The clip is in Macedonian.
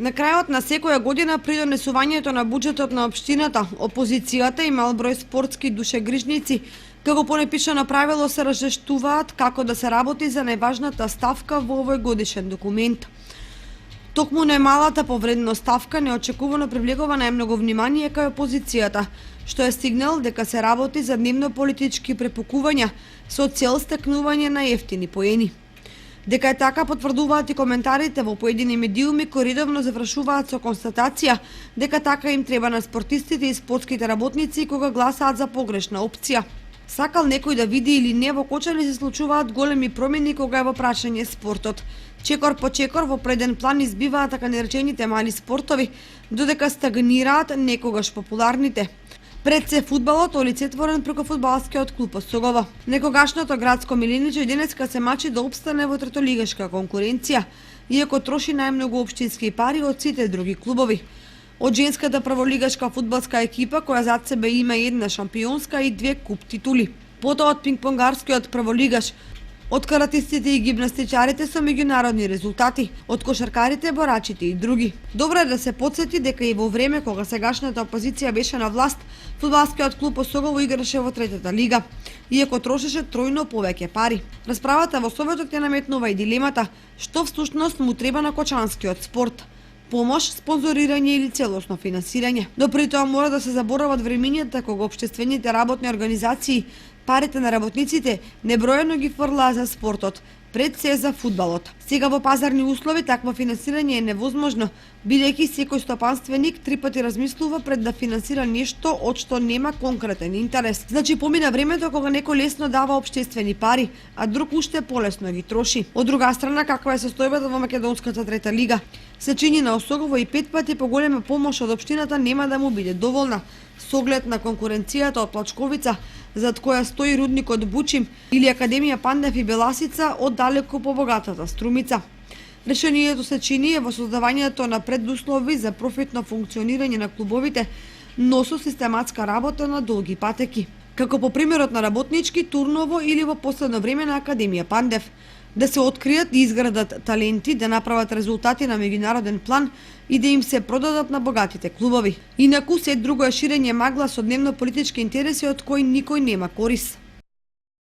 На крајот на секоја година при донесувањето на буџетот на општината, опозицијата и мал број спортски душегрижници, како по непишано правило, се разжештуваат како да се работи за најважната ставка во овој годишен документ. Токму најмалата повредна ставка неочекувано привлекува најмногу внимание кај опозицијата, што е сигнал дека се работи за дневно политички препукувања со цел стекнување на ефтини поени. Дека е така потврдуваат и коментарите во поедини медиуми кои редовно завршуваат со констатација дека така им треба на спортистите и спортските работници кога гласаат за погрешна опција. Сакал некој да види или не, во Кочани се случуваат големи промени кога е во прашање спортот. Чекор по чекор во преден план избиваат така наречените мали спортови, додека стагнираат некогаш популарните. Пред се фудбалот, олицетворен преку фудбалскиот клуб Осогово. Некогашното градско милиниче денеска се мачи да опстане во третолигашка конкуренција, иако троши најмногу општински пари од сите други клубови. Од женската прволигашка фудбалска екипа, која зад себе има една шампионска и 2 куп титули. Потоа од пингпонгарскиот прволигаш, од каратистите и гимнастичарите со меѓународни резултати, од кошаркарите, борачите и други. Добро е да се потсети дека и во време кога сегашната опозиција беше на власт, фудбалскиот клуб Осогово играше во третата лига, иако трошеше тројно повеќе пари. Расправата во Советот ја наметнува и дилемата што всушност му треба на кочанскиот спорт: помош, спонзорирање или целосно финансирање. Но при тоа мора да се заборават времињата кога општествените работни организации парите на работниците неброено ги фрлаа за спортот, пред се за фудбалот. Сега во пазарни услови такво финансирање е невозможно, бидејќи секој стопанственик 3 пати размислува пред да финансира нешто од што нема конкретен интерес. Значи помина времето кога некој лесно дава општествени пари, а друг уште полесно ги троши. Од друга страна, каква е состојбата во македонската трета лига? Се чини на Осогово и 5 пати поголема помош од општината нема да му биде доволна, со оглед на конкуренцијата од Плачковица, зад која стои рудникот Бучим, или Академија Пандев и Беласица од далеку побогатата Струмица. Решението се чини во создавањето на предуслови за профитно функционирање на клубовите, но со систематска работа на долги патеки, како по примерот на Работнички, Турново или во последно време на Академија Пандев. Да се откријат и изградат таленти, да направат резултати на меѓународен план и да им се продадат на богатите клубови. Инаку се друго е ширење магла со дневно политички интереси од кои никој нема корис.